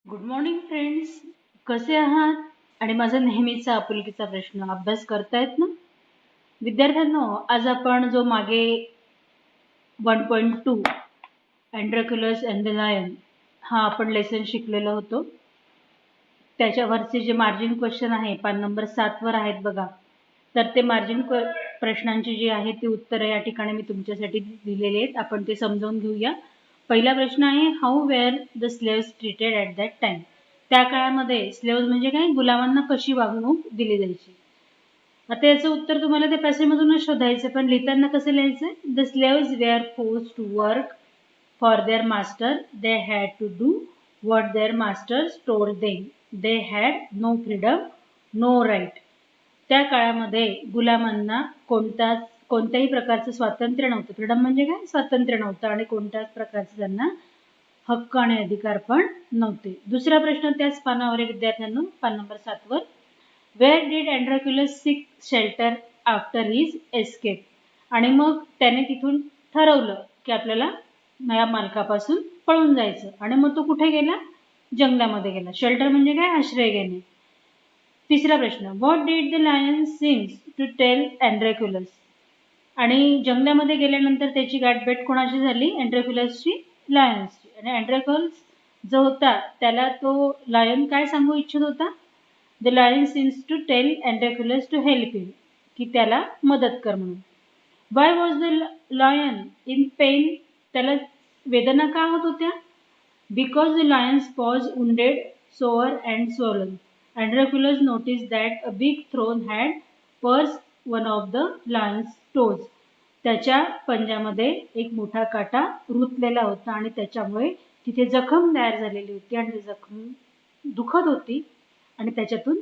Good morning friends. कसे आहात? आणि माझा नेहमीचा आपुलकीचा प्रश्न, अभ्यास करतायत ना विद्यार्थ्यांनो? आज आपण जो मागे 1.2 अँड्रॅक्युलस अँड द लायन हा आपण लेसन शिकलेलो होतो. त्याच्यावरचे जे मार्जिन क्वेश्चन आहे पान नंबर 7 वर आहेत बघा. तर ते मार्जिन प्रश्नांची जी आहे ती उत्तरं या ठिकाणी मी तुमच्यासाठी दिलेली आहेत. आपण ते समजावून घेऊया. पहिला प्रश्न आहे, how were the slaves treated at that time. त्या काळामध्ये स्लेव्स म्हणजे काय, गुलामांना कशी वागणूक दिली जायची. आता याचं उत्तर तुम्हाला त्या पॅसेजमधूनच शोधायचं, पण लिहिताना कसं लिहायचं? The slaves were forced to work for their master. They had to do what their masters told them. They had no freedom, no right. त्या काळामध्ये गुलामांना कोणत्याही प्रकारचं स्वातंत्र्य नव्हतं. फ्रीडम म्हणजे काय, स्वातंत्र्य नव्हतं, आणि कोणत्याच प्रकारचे त्यांना हक्क आणि अधिकार पण नव्हते. दुसरा प्रश्न त्याच पानावर आहे विद्यार्थ्यांनो, पान नंबर 7 वर. Where did Androclus seek shelter after his escape. आणि मग त्याने तिथून ठरवलं की आपल्याला या मालकापासून पळून जायचं, आणि मग तो कुठे गेला? जंगलामध्ये गेला. शेल्टर म्हणजे काय, आश्रय घेणे. तिसरा प्रश्न, what did the lion seems to tell Androclus. आणि जंगलामध्ये गेल्यानंतर त्याची गाठभेट कोणाशी झाली? अँड्रॅक्युलसची, लायन्सची. आणि अँड्रॅक्युलस जो होता त्याला तो लायन काय सांगू इच्छित होता? The lion seems to tell Androclus to help him, की त्याला मदत कर म्हणून. Why was the lion in pain. त्याला वेदना का होत होत्या? Because the lion's paw wounded, sore and swollen. Androclus noticed that a big thorn had pierced one of the lion's toes. त्याच्या पंजामध्ये एक मोठा काटा रुतलेला होता, आणि त्याच्यामुळे तिथे जखम तयार झालेली होती, आणि ती जखम दुखत होती, आणि त्याच्यातून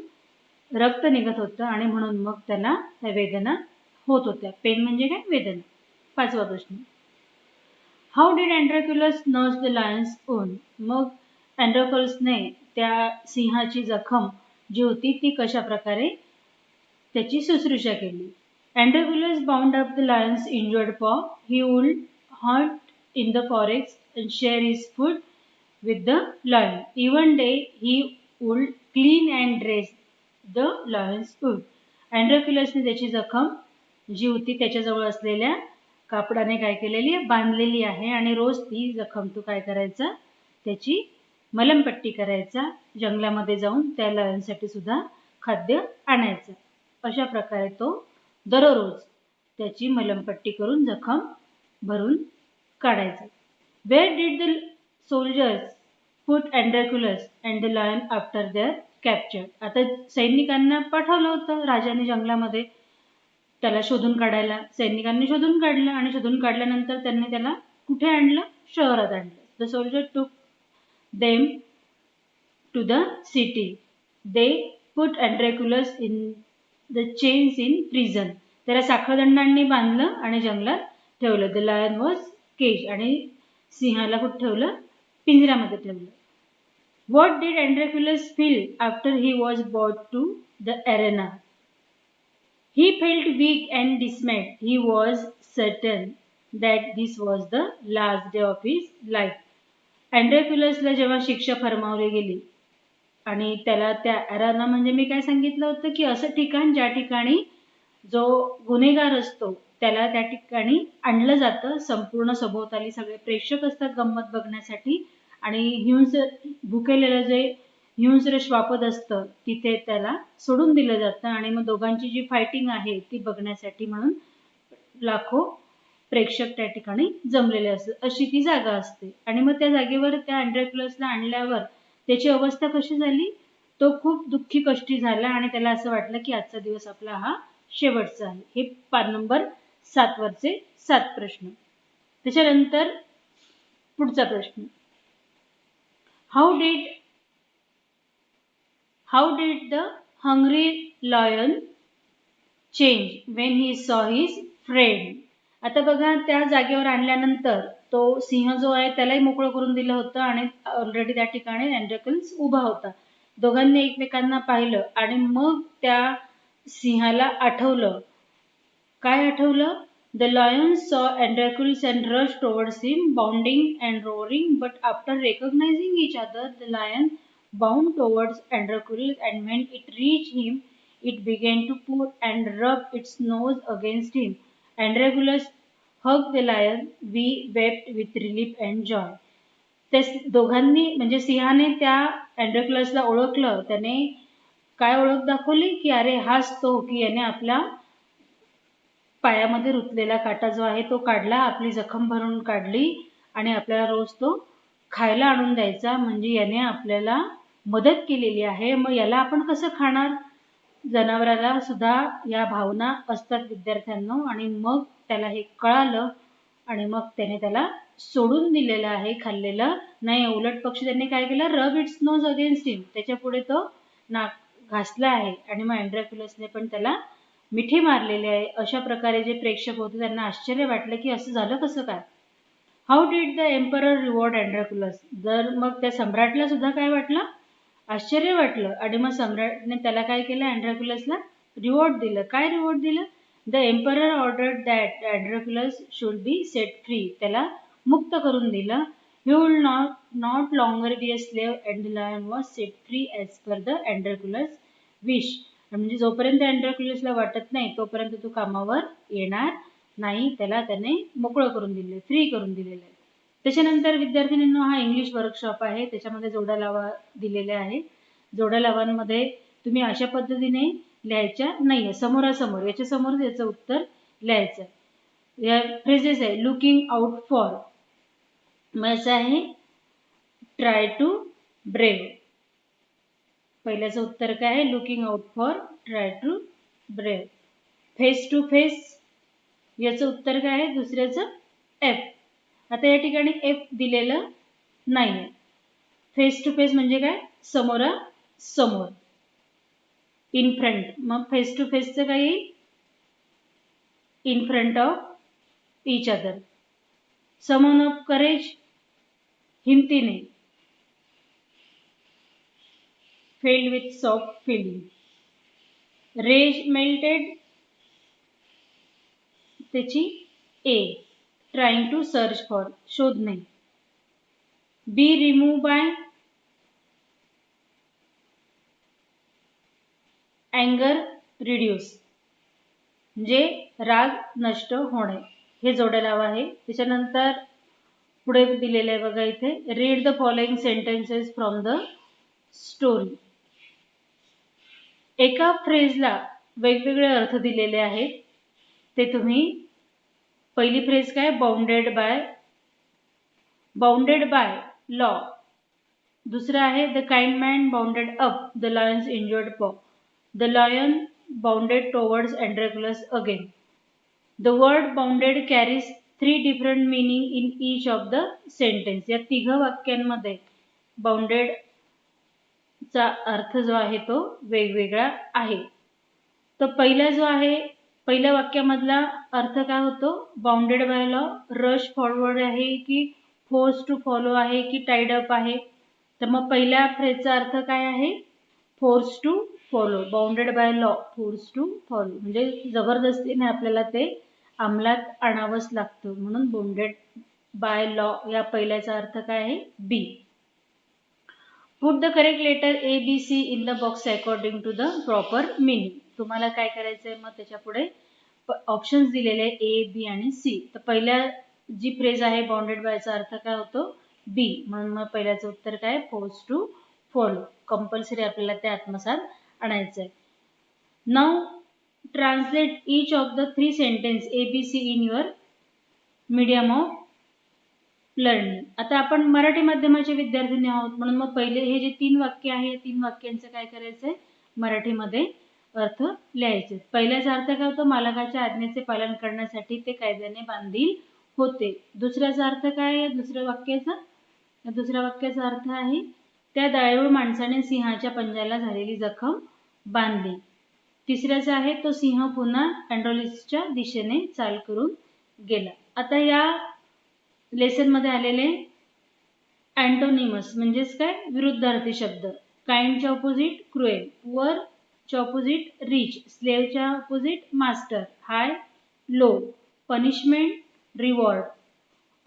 रक्त निघत होतं, आणि म्हणून मग त्याला त्या वेदना होत होत्या. पेन म्हणजे काय, वेदना. पाचवा प्रश्न, how did Androclus nurse the lion's wound. मग अँड्रॅक्युलसने त्या सिंहाची जखम जी होती ती कशा प्रकारे त्याची शुश्रूषा केली. Androclus bound up the lion's injured paw. He would hunt in the forest and share his food with the lion. Even day he would clean and dress the lion's food. अँड्रॅक्युलसने त्याची जखम जी होती त्याच्याजवळ असलेल्या कापडाने काय केलेली आहे, बांधलेली आहे, आणि रोज ती जखम तो काय करायचा, त्याची मलमपट्टी करायचा. जंगलामध्ये जाऊन त्या लायनसाठी सुद्धा खाद्य आणायचं. अशा प्रकारे तो दररोज त्याची मलमपट्टी करून जखम भरून काढायचा. Where did the soldiers put Androclus and the lion after their capture. आता सैनिकांना पाठवलं होतं राजाने जंगलामध्ये त्याला शोधून काढायला. सैनिकांनी शोधून काढलं, आणि शोधून काढल्यानंतर त्यांनी त्याला कुठे आणलं? शहरात आणलं. द सोल्जर टूक them to the city. They put Androclus in the chains in prison. त्याला साखळदंडांनी बांधलं आणि जंगलात ठेवलं. The lion was caged. आणि सिंहाला कुठे ठेवलं? पिंजऱ्यामध्ये ठेवलं. What did Androclus feel after he was brought to the arena? He felt weak and dismayed. He was certain that this was the last day of his life. अँड्रॅक्युलसला जेव्हा शिक्षा फरमावली गेली, आणि त्याला त्या अरेना म्हणजे मी काय सांगितलं होतं की असं ठिकाण ज्या ठिकाणी जो गुन्हेगार असतो त्याला त्या ठिकाणी आणलं जातं. संपूर्ण सभोवताली सगळे प्रेक्षक असतात गंमत बघण्यासाठी, आणि भुकेलेलं जे हिंस्र श्वापद असतं तिथे त्याला सोडून दिलं जातं, आणि मग दोघांची जी फायटिंग आहे ती बघण्यासाठी म्हणून लाखो प्रेक्षक त्या ठिकाणी जमलेले असतात. अशी ती जागा असते. आणि मग त्या जागेवर त्या अँड्रॅक्युलसला आणल्यावर त्याची अवस्था कशी झाली? तो खूप दुःखी कष्टी झाला, आणि त्याला असं वाटलं की आजचा दिवस आपला हा शेवटचा आहे. हे पान नंबर 7 वरचे 7 प्रश्न. त्याच्यानंतर पुढचा प्रश्न, how did the hungry lion change when he saw his friend. आता बघा, त्या जागेवर आणल्यानंतर तो सिंह जो आहे त्यालाही मोकळं करून दिलं होतं, आणि ऑलरेडी त्या ठिकाणी अँड्रॅक्युलस उभा होता. दोघांनी एकमेकांना पाहिलं, आणि मग त्या सिंहाला आठवलं. काय आठवलं? The lion saw Androclus and rush towards him bounding and roaring, but after recognizing each other the lion bound towards Androclus, and when it reached him, it began to pull and rub its nose against him. Androclus hugged the lion. We wept with relief and joy. ते दोघांनी म्हणजे सिंहाने त्या अँड्रोक्लसला ओळखलं. त्याने काय ओळख दाखवली की अरे हाच तो की याने आपल्या पायामध्ये रुतलेला काटा जो आहे तो काढला, आपली जखम भरून काढली आणि आपल्याला रोज तो खायला आणून द्यायचा. म्हणजे याने आपल्याला मदत केलेली आहे. मग याला आपण कसं खाणार? जनावराला सुद्धा या भावना असतात विद्यार्थ्यांनो. आणि मग त्याला हे कळालं आणि मग त्याने त्याला सोडून दिलेलं आहे, खाल्लेलं नाही. उलट पक्षी त्यांनी काय केलं? रब इट्स नोज अगेन्स्ट हिम. त्याच्या पुढे तो नाक घासला आहे आणि मग अँड्रोक्लसने पण त्याला मिठी मारलेली आहे. अशा प्रकारे जे प्रेक्षक होते त्यांना आश्चर्य वाटलं की असं झालं कसं काय? How did the emperor reward Androclus. जर मग त्या सम्राटला सुद्धा काय वाटलं? आश्चर्य वाटलं. आणि मग सम्राटने त्याला काय केलं? अँड्रोक्लसला रिवॉर्ड दिलं. काय रिवॉर्ड दिलं? The emperor ordered that Androclus should be set free. त्याला मुक्त करून दिलं. He will not longer be a slave and the lion was set free as per the Androclus wish. म्हणजे जोपर्यंत अँड्रोक्लसला वाटत नाही तोपर्यंत तू कामावर येणार नाही. त्याने मोकळं करून दिले, फ्री करून दिलेलं आहे. त्याच्यानंतर विद्यार्थिनींनो हा इंग्लिश वर्कशॉप आहे. त्याच्यामध्ये जोड्या लावा दिलेले आहे. जोड्या लावांमध्ये तुम्ही अशा पद्धतीने लिहायच्या नाहीये, समोरासमोर याच्या समोर याचं उत्तर लिहायचं. या फ्रेजेस आहे लुकिंग आउट फॉर. मग याचं आहे ट्राय टू ब्रेव. पहिल्याचं उत्तर काय आहे? Looking out for, try to brave. Face to face याचं उत्तर काय आहे? दुसऱ्याचं एफ. आता या ठिकाणी एफ दिलेलं नाहीये. फेस टू फेस म्हणजे काय? समोरासमोर, इन फ्रंट. मग फेस टू फेसचं काय येईल? In front of each other. Summon of courage, हिमतीने. Filled with soft feeling. Rage melted त्याची ए. ट्राइंग टू सर्च फॉर शोधणे. बी रिमूव्ह बाय अँगर रिड्यूस म्हणजे राग नष्ट होणे. हे जोड्या लावा आहे. त्याच्यानंतर पुढे दिलेलं आहे बघा इथे. Read the following sentences from the story. एका फ्रेजला वेगवेगळे अर्थ दिलेले आहेत. ते तुम्ही पहिली फ्रेज काय? Bounded by law. दुसरं आहे the kind man bounded up the lion's injured paw. The lion bounded towards Androclus again. The word bounded carries 3 different meaning in each of the sentence. या तिघ वाक्यांमध्ये बाउंडेड चा अर्थ जो आहे तो वेगवेगळा आहे. तर पहिला जो आहे, पहिल्या वाक्यामधला अर्थ काय होतो? Bounded by law. Rush forward आहे की फोर्स टू फॉलो आहे की टाईड अप आहे? तर मग पहिल्या फ्रेजचा अर्थ काय आहे? Force to follow. Bounded by law, force to follow म्हणजे जबरदस्तीने आपल्याला ते अंमलात आणावंच लागतं. म्हणून बाउंडेड बाय लॉ या पहिल्याचा अर्थ काय आहे? B. Put the correct letter A B C in the box according to the proper meaning. तुम्हाला काय करायचंय? मग त्याच्या पुढे ऑप्शन्स दिलेले आहे ए, बी आणि सी. तर पहिल्या जी फ्रेज आहे बाउंडेड बायचा अर्थ काय होतो? बी. म्हणून मग पहिल्याचं उत्तर काय? Force to follow. कंपल्सरी आपल्याला ते आत्मसात आणायचं आहे. Now translate each of the 3 sentence A B C in your medium of learning. आता आपण मराठी माध्यमाचे विद्यार्थी आहोत म्हणून मग पहिले हे जे 3 वाक्य आहे या 3 वाक्यांचं काय करायचंय? मराठीमध्ये अर्थ लिहायचे. पहिल्याचा अर्थ काय होतो? मालकाच्या आज्ञेचे पालन करण्यासाठी ते कायद्याने बांधील होते. दुसऱ्याचा अर्थ काय आहे दुसऱ्या वाक्याचा? दुसऱ्या वाक्याचा अर्थ आहे त्या दयाळू माणसाने सिंहाच्या पंजाला झालेली जखम बांधली. तिसऱ्याचा आहे तो सिंह पुन्हा अँड्रोक्लसच्या दिशेने चाल करून गेला. आता या लेसन मध्ये आलेले अँटोनिमस म्हणजेच काय? विरुद्धार्थी शब्द. काइंडच्या ऑपोजिट क्रुएल, पुअरच्या ऑपोजिट रिच, स्लेव्हच्या opposite master, high low, punishment reward,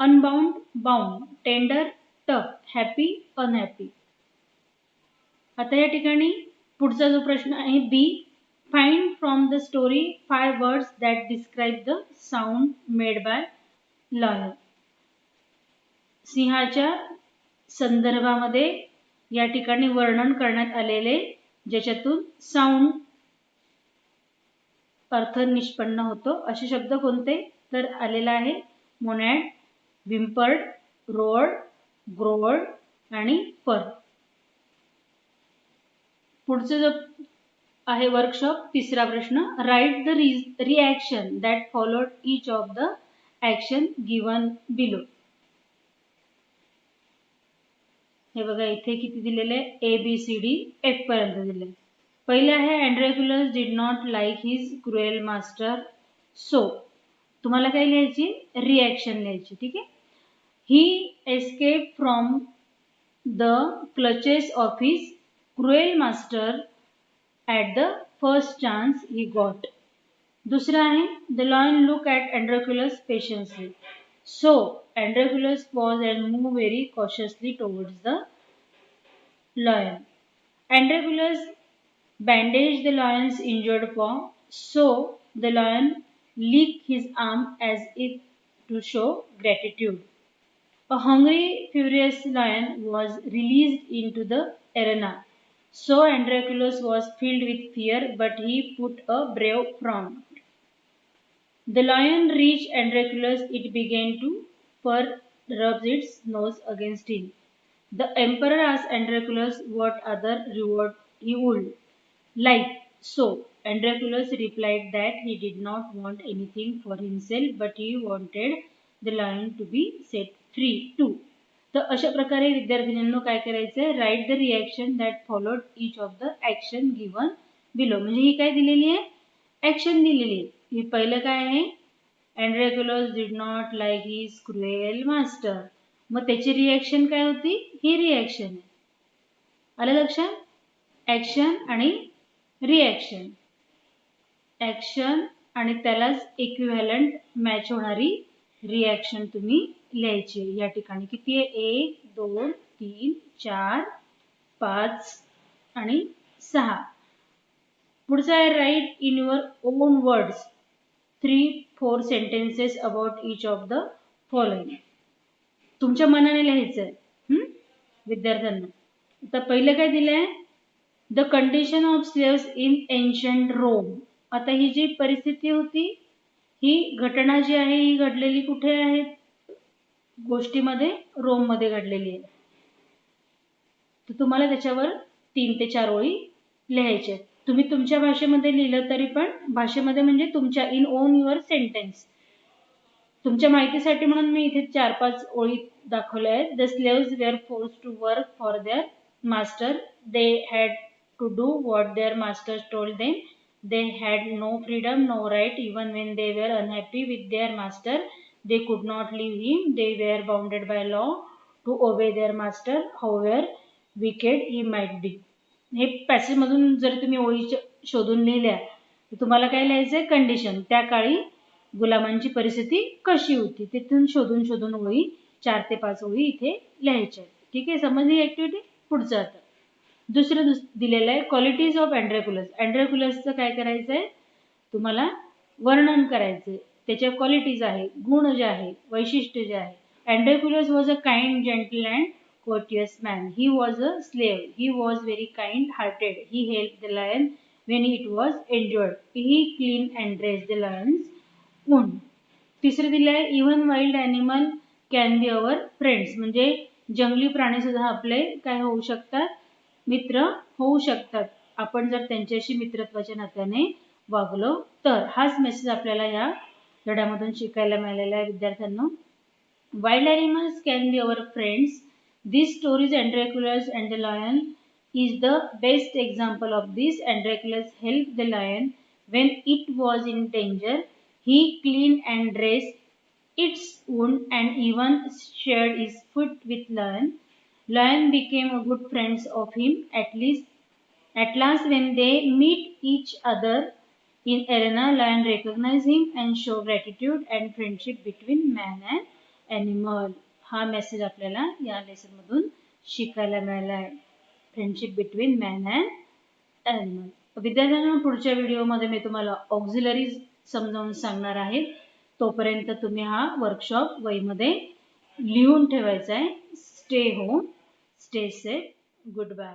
unbound bound, tender tough, happy unhappy. आता या ठिकाणी पुढचा जो प्रश्न आहे B, find from the story 5 words that describe the sound made by lion. सिंहाच्या संदर्भामध्ये या ठिकाणी वर्णन करण्यात आलेले ज्याच्यातून साऊंड अर्थ निष्पन्न होतो असे शब्द कोणते, तर आलेला आहे मोनॅड, विम्पर्ड, रोअर्ड, ग्रोवर्ड आणि पर. पुढचं जो आहे वर्कशॉप तिसरा प्रश्न, write the reaction that followed each of the action given below. हे बघा इथे किती दिलेले आहे, ABCD F पर्यंत दिले. पहिले आहे अँड्रॅक्युलस did not like his cruel master so. तुम्हाला काय लिहायची, रिॲक्शन लिहायची. ठीक आहे. He escape from the clutches of his cruel master at the first chance he got. दुसरा आहे the lion look at Androclus patiently. So Androclus paused and moved very cautiously towards the lion. Androclus bandaged the lion's injured paw, so the lion licked his arm as if to show gratitude. A hungry, furious lion was released into the arena. So Androclus was filled with fear, but he put a brave front. The lion reached Androclus. It began to rub its nose against him. The emperor asked Androclus what other reward he would like. So Androclus replied that he did not want anything for himself, but he wanted the lion to be set free too. तर अशा प्रकारे विद्यार्थ्यांनो काय करायचंय, write the reaction that followed each of the action given below. म्हणजे ही काय दिलेली आहे, ॲक्शन दिलेली आहे. हे पहिलं काय आहे, अँड्रॅक्युलस did not like his cruel master. मग त्याची रिॲक्शन काय होती, ही रिॲक्शन आहे. आलं लक्षात, ॲक्शन आणि रिॲक्शन. ॲक्शन आणि त्यालाच इक्विव्हॅलंट मॅच होणारी रिॲक्शन तुम्ही लिहायची. या ठिकाणी किती आहे, 1 2 3 4 5 आणि 6. पुढचा आहे write in your own words 3-4 sentences about each of the following. तुमच्या मनाने लिहायचं आहे विद्यार्थ्यांना. आता पहिलं काय दिलंय, the condition of slaves in ancient Rome. आता ही जी परिस्थिती होती, ही घटना जी आहे ही घडलेली कुठे आहे, गोष्टीमध्ये रोममध्ये घडलेली आहे. तर तुम्हाला त्याच्यावर 3 ते 4 ओळी लिहायच्या. तुम्ही तुमच्या भाषेमध्ये लिहिलं तरी पण, भाषेमध्ये म्हणजे तुमच्या इन ओन युअर सेंटेन्स. तुमच्या माहितीसाठी म्हणून मी इथे 4-5 ओळी दाखवल्या आहेत. The slaves were forced to work for their master. They had to do what their masters told them. They had no freedom, no right. Even when they were unhappy with their master, they could not leave him. They were bounded by law to obey their master, however wicked he might be. हे passage मधून जर तुम्ही ओळी शोधून लिहिल्या तर तुम्हाला काय लिहायचंय, कंडिशन. त्या काळी गुलामांची परिस्थिती कशी होती, तिथून शोधून ओळी 4 ते 5 ओळी इथे लिहायच्या. ठीक आहे, समजली ऍक्टिव्हिटी. पुढचं आता दुसरं दिलेलं आहे, क्वालिटीज ऑफ अँड्रॅक्युलस. अँड्रॅक्युलसचं काय करायचंय, तुम्हाला वर्णन करायचंय. त्याच्या क्वालिटीज आहे, गुण जे आहे, वैशिष्ट्य जे आहे. Androcles was a kind, gentle and courteous man. He was a slave. He was very kind hearted. He helped the lion when it was injured. He cleaned and dressed the lion's wound. तिसरं दिलं आहे, even wild animal can be our friends. म्हणजे जंगली प्राणी सुद्धा आपले काय होऊ शकतात, मित्र होऊ शकतात, आपण जर त्यांच्याशी मित्रत्वाच्या नात्याने वागलो तर. हाच मेसेज आपल्याला या धड्यामधून शिकायला मिळालेला आहे विद्यार्थ्यांनो. Wild animals can be our friends. This story's Androclus and the lion is the best example of this. Androclus helped the lion when it was in danger. He cleaned and dressed its wound and even shared his food with lion. Lion became a good friends of him. At last, when they meet each other in arena, lion recognize him and show gratitude and friendship between man and animal. हा message आपल्याला या lesson मधून शिकायला मिळाला आहे. Friendship between man and animal. विद्यार्थ्यांना पुढच्या व्हिडिओमध्ये मी तुम्हाला ऑक्झिलरीज समजावून सांगणार आहे. तोपर्यंत तुम्ही हा वर्कशॉप वहीमध्ये लिहून ठेवायचा आहे. Stay home, stay safe, good bye.